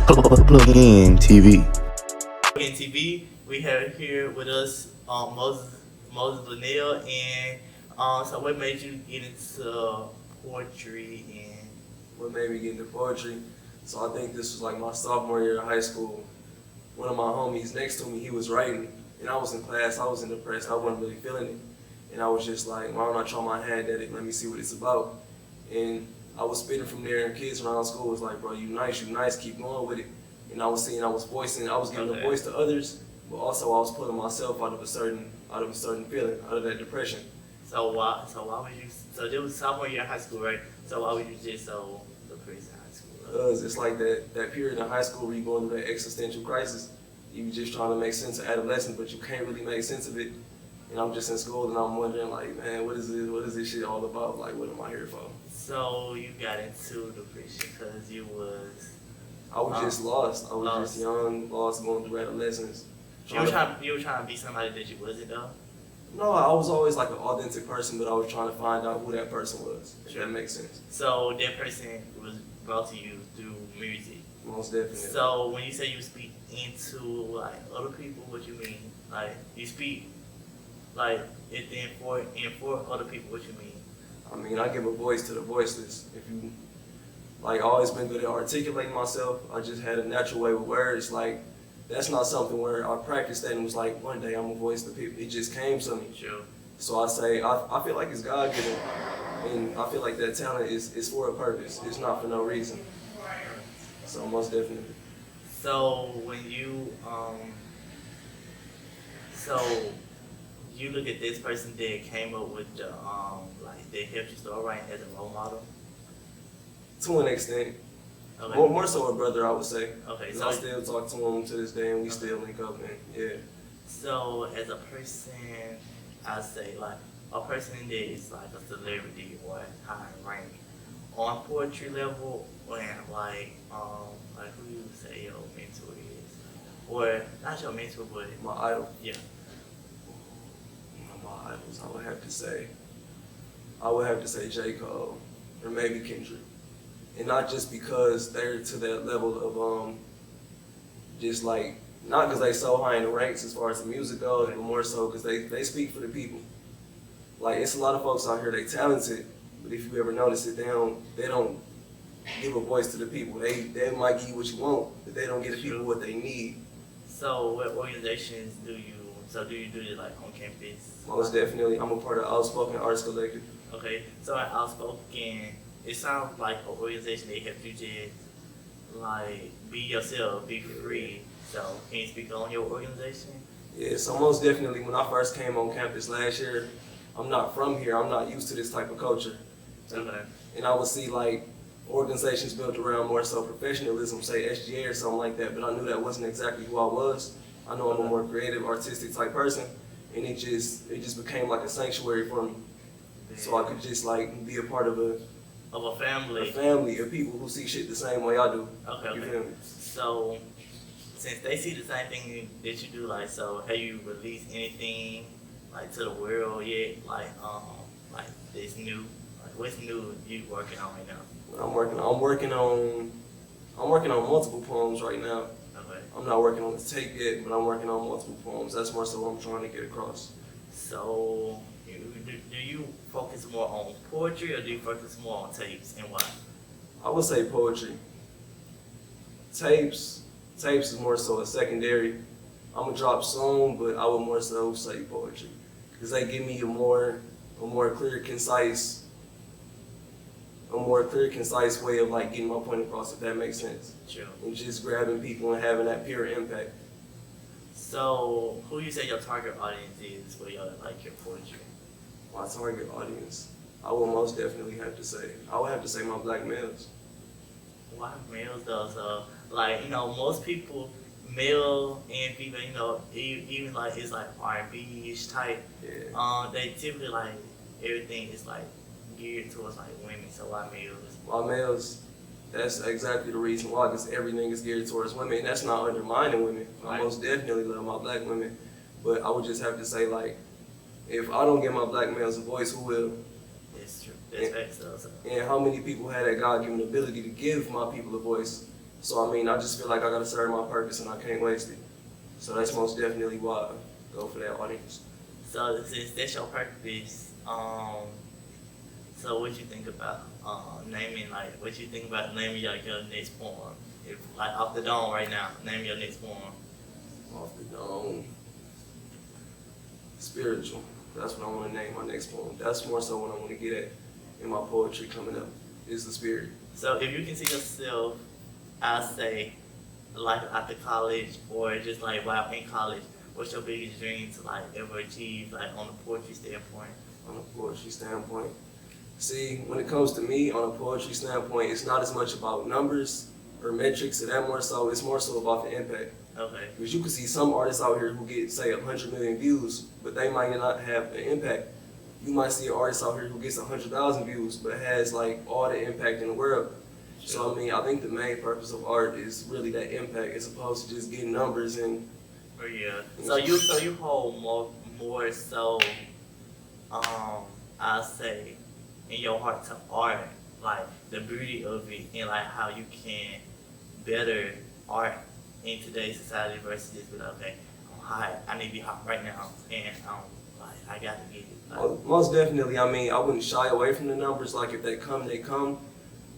Plug in TV. In TV, we have here with us Moses Lanell, and so what made you get into poetry and What made me get into poetry. So I think this was like my sophomore year of high school. One of my homies next to me, he was writing, and I was in class. I was in depressed. I wasn't really feeling it, and I was just like, why don't I try my hand at it? Let me see what it's about. And I was spitting from there, and kids around school was like, bro, you nice, keep going with it. And I was seeing, I was voicing, I was giving a voice to others, but also I was pulling myself out of a certain feeling, out of that depression. so why would you so there was sophomore year in high school, right? So why would you just so depressed in high school? Because it's like that period in high school where you're going through that existential crisis. You just trying to make sense of adolescence, but you can't really make sense of it. And I'm just in school and I'm wondering like, man, what is this shit all about? Like, what am I here for? So you got into depression because you was I was just lost. I was lost. just young, lost, going through adolescence. You were trying to be somebody that you wasn't though. No, I was always like an authentic person, but I was trying to find out who that person was. If Sure. that makes sense. So that person was brought to you through music. Most definitely. So when you say you speak into like other people, what you mean? Like you speak like it for other people, what you mean? I mean, I give a voice to the voiceless. If you like, I always been good at articulating myself. I just had a natural way with words. Like, that's not something where I practiced that and was like, one day I'm gonna voice the people. It just came to me. Sure. So I say, I feel like it's God given, and I feel like that talent is for a purpose. It's not for no reason. So most definitely. So when you so you look at this person that came up with the like they helped you start writing as a role model. To an extent. Okay. More so a brother, I would say. Okay. 'Cause So I still talk to him to this day, and we still link up, and yeah. so as a person, I say like a person that is like a celebrity or high rank on poetry level, and like who you say your mentor is, or not your mentor, but My idol. yeah. My idols, I would have to say J. Cole, or maybe Kendrick. And not just because they're to that level of just like, not because they so high in the ranks as far as the music goes, but more so because they speak for the people. Like, it's a lot of folks out here, they talented, but if you ever notice it, they don't give a voice to the people. They might give you what you want, but they don't give the people what they need. So what organizations do you? So do you do it like on campus? Most definitely, I'm a part of Outspoken Arts Collective. Okay. So at Outspoken, it sounds like an organization that helps you just like be yourself, be free. So can you speak on your organization? Yeah, so most definitely when I first came on campus last year, I'm not from here, I'm not used to this type of culture. Okay. And I would see like organizations built around more so professionalism, say SGA or something like that, but I knew that wasn't exactly who I was. I know I'm a more creative, artistic type person, and it just became like a sanctuary for me. So I could just like be a part of a family of people who see shit the same way I do. Okay. You feel me? So since they see the same thing that you do, like, so have you released anything like to the world yet? Like this new, like what's new you working on right now? I'm working on multiple poems right now. Okay. I'm not working on the tape yet, but I'm working on multiple poems. That's more so what I'm trying to get across. So do you focus more on poetry or do you focus more on tapes, and why? I would say poetry. Tapes is more so a secondary. I'm gonna drop soon, but I would more so say poetry, because they give me a more clear, concise way of like getting my point across, if that makes sense. Sure. And just grabbing people and having that pure impact. So who you say your target audience is for your like your poetry? My target audience, I would most definitely have to say, my black males. Why males though? So like most people, male and female, even like it's like R&B-ish type. Yeah. They typically like everything is like geared towards like women. So why males? My males, that's exactly the reason why, because everything is geared towards women, and that's not undermining women. Right. I most definitely love my black women, but I would just have to say, like, if I don't give my black males a voice, who will? It's true. That's facts though. So. And how many people have that God-given ability to give my people a voice? So I mean, I just feel like I gotta serve my purpose and I can't waste it. So that's most definitely why I go for that audience. So since that's your purpose, so what you think about naming, like what you think about naming your next poem? If like off the dome right now, name your next poem. Off the dome. Spiritual. That's what I want to name my next poem. That's more so what I want to get at in my poetry coming up, is the spirit. So if you can see yourself, I'd say, like after college or just like while in college, what's your biggest dream to like ever achieve, like on a poetry standpoint? On a poetry standpoint. See, when it comes to me, on a poetry standpoint, it's not as much about numbers or metrics, or that more so, it's more so about the impact. Okay. Because you can see some artists out here who get, say, 100 million views, but they might not have an impact. You might see an artist out here who gets 100,000 views, but has like all the impact in the world. So I mean, I think the main purpose of art is really that impact, as opposed to just getting numbers and. Oh yeah. So you hold more so, I say, in your heart to art, like the beauty of it and like how you can better art in today's society versus just be like, okay, I'm hot, I need to be hot right now, and like I got to get it. Like, Most definitely. I mean, I wouldn't shy away from the numbers. Like if they come, they come.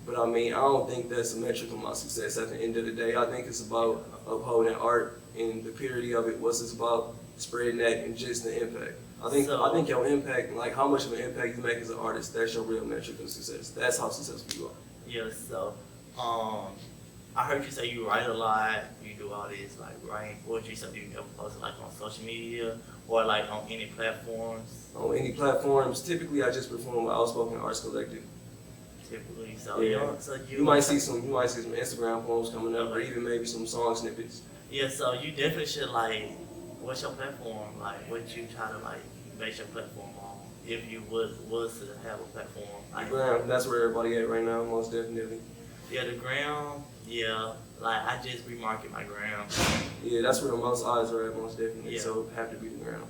But I mean, I don't think that's a metric of my success at the end of the day. I think it's about upholding art and the purity of it. What's it's about spreading that and just the impact. I think your impact, like how much of an impact you make as an artist, that's your real metric of success. That's how successful you are. yeah. So, I heard you say you write a lot. You do all this like writing poetry. So do you ever post it like on social media or like on any platforms? On any platforms, typically I just perform with Outspoken Arts Collective. Typically, so Yeah. you You might see some Instagram poems coming up, or Okay. even maybe some song snippets. Yeah, so you definitely should like, what's your platform? Like, what you try to like base your platform on? If you was to have a platform, The like, gram, that's where everybody at right now, most definitely. yeah, the gram, yeah, like I just remarket my gram. Yeah, that's where the most eyes are at, most definitely. Yeah. So it have to be the gram.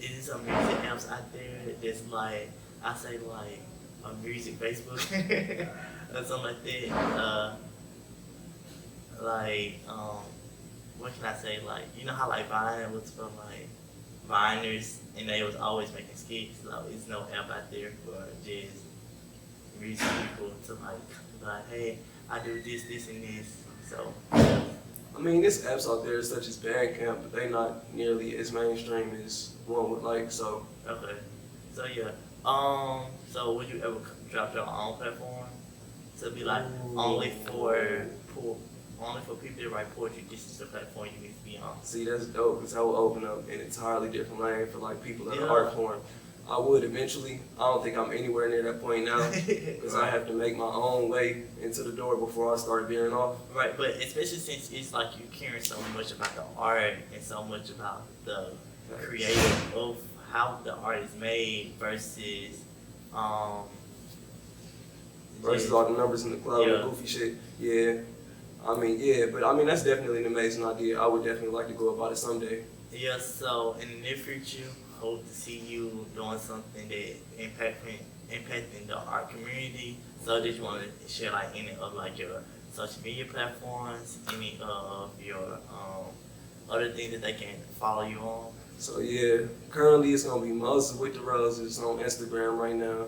Is there some music apps out there that's like, I say like a music Facebook or something like that? Like, what can I say? Like, you know how like Vine was for like Viners, and they was always making skits. So there's no app out there for just music people to like, hey, I do this, this, and this. So, yeah. I mean, there's apps out there such as Bandcamp, but they not nearly as mainstream as one would like. So Okay. So yeah. So would you ever drop your own platform to be like only for people that write poetry? This is the platform you need to be on. see, that's dope, because I will open up an entirely different lane for like people that Yeah. are art form. I would eventually. I don't think I'm anywhere near that point now, because I have to make my own way into the door before I start veering off. Right, but especially since it's like you caring so much about the art and so much about the creative of how the art is made versus Versus all the numbers in the cloud Yeah. and goofy shit. Yeah. I mean, yeah, but I mean, that's definitely an amazing idea. I would definitely like to go about it someday. yeah. So in the near future, hope to see you doing something that impacting the art community. So did you want to share like any of like your social media platforms, any of your other things that they can follow you on? So yeah, currently it's gonna be Moses with the Roses on Instagram right now.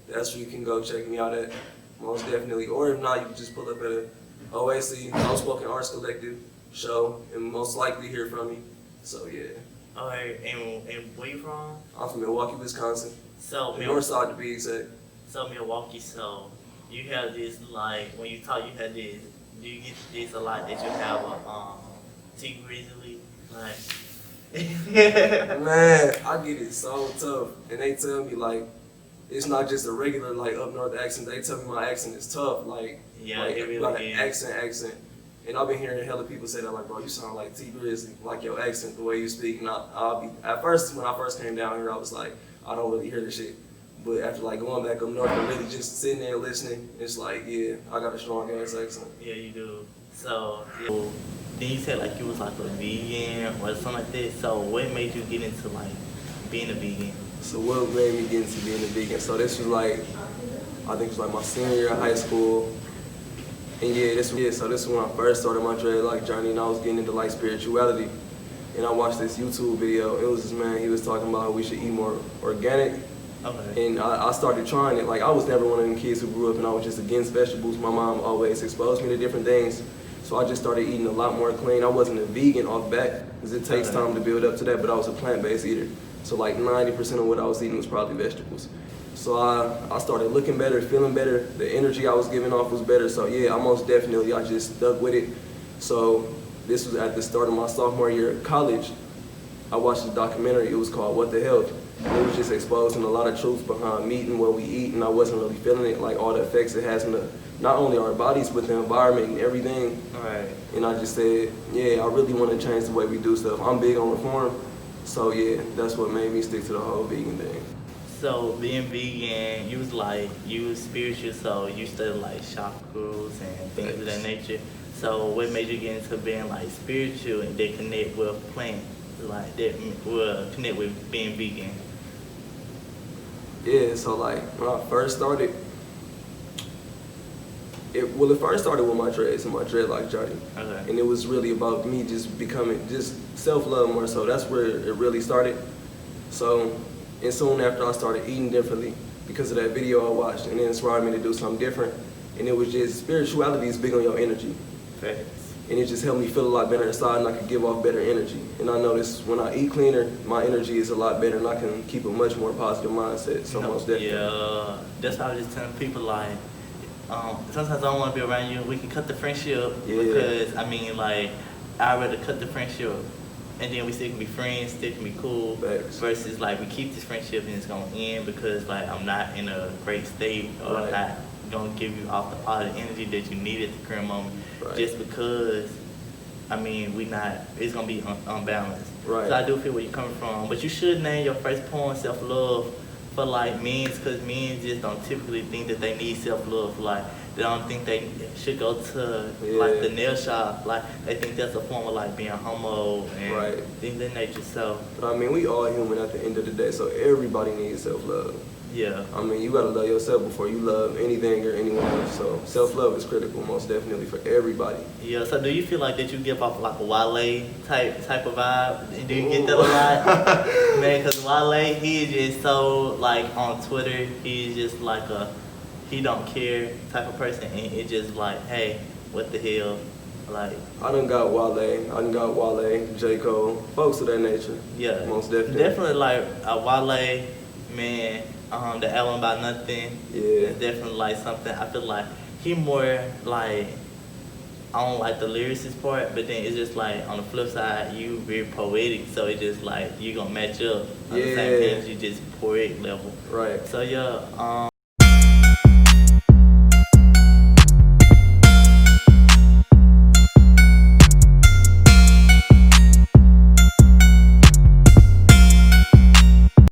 That's where you can go check me out at, most definitely. Or if not, you can just pull up at a OAC, Outspoken Arts Collective show, and most likely hear from me. So yeah, Alright, and where you from? I'm from Milwaukee, Wisconsin, So the north side to be exact. So Milwaukee, so you have this like when you talk, you have this. Do you get this a lot that you have a T Grizzly like? Man, I get it so tough, and they tell me like it's not just a regular like up north accent. They tell me my accent is tough, like Yeah, like, it really like is. an accent. And I've been hearing hella people say that like, bro, you sound like T Grizzly, like your accent, the way you speak. And I'll be at first when I first came down here, I was like, I don't really hear this shit. But after like going back up north and really just sitting there listening, it's like, yeah, I got a strong ass accent. Yeah, you do. So then you said like you was like a vegan or something like that. So what made you get into like being a vegan? So what made me get into being a vegan? So this was like, I think it was like my senior year of high school. And so this is when I first started my dreadlock journey, and I was getting into like spirituality. And I watched this YouTube video. It was this man, he was talking about how we should eat more organic. Okay. And I started trying it. Like, I was never one of them kids who grew up and I was just against vegetables. My mom always exposed me to different things. So I just started eating a lot more clean. I wasn't a vegan off back, because it takes time to build up to that, but I was a plant-based eater. So like 90% of what I was eating was probably vegetables. So I started looking better, feeling better. The energy I was giving off was better. So yeah, I just stuck with it. So this was at the start of my sophomore year of college. I watched a documentary. It was called What the Health. And it was just exposing a lot of truths behind meat and what we eat, and I wasn't really feeling it, like all the effects it has on not only our bodies, but the environment and everything. Right. And I just said, yeah, I really want to change the way we do stuff. I'm big on reform. So yeah, that's what made me stick to the whole vegan thing. So being vegan, you was spiritual, so you studied like chakras and things of that nature. So what made you get into being like spiritual and then connect with plants, like that will connect with being vegan? Yeah, so like when I first started, it first started with my dreads and my dreadlock journey. Okay. And it was really about me just becoming just self-love more so. That's where it really started. So, and soon after I started eating differently because of that video I watched, and it inspired me to do something different. And it was just, spirituality is big on your energy. Facts. And it just helped me feel a lot better inside, and I could give off better energy. And I noticed when I eat cleaner, my energy is a lot better, and I can keep a much more positive mindset. So most definitely. Yeah, that's why I was just telling people like, sometimes I don't want to be around you. We can cut the friendship because I mean like I'd rather cut the friendship and then we still can be friends, still can be cool. Facts. Versus like we keep this friendship and it's gonna end because like I'm not in a great state or I'm not gonna give you all the energy that you need at the current moment. Right. Just because I mean it's gonna be unbalanced. Right. So I do feel where you're coming from, but you should name your first poem self-love for like men, because men just don't typically think that they need self-love. Like they don't think they should go to like the nail shop. Like they think that's a form of like being homo and things of that nature. So but I mean, we all human at the end of the day, so everybody needs self-love. yeah. I mean, you gotta love yourself before you love anything or anyone else. So self-love is critical, most definitely, for everybody. Yeah, so do you feel like that you give off like a Wale type of vibe? Do you get that a lot? Man, because Wale, he is just so like on Twitter, he's just like he don't care type of person, and it's just like, hey, what the hell? Like I done got Wale, J. Cole, folks of that nature. Yeah. Most definitely. Definitely like a Wale, man, the album About Nothing. Yeah. It's definitely like something, I feel like he more like, I don't like the lyricist part, but then it's just like on the flip side, you very poetic, so it's just like you gonna match up on the same energy, just poetic level. Right. So yeah,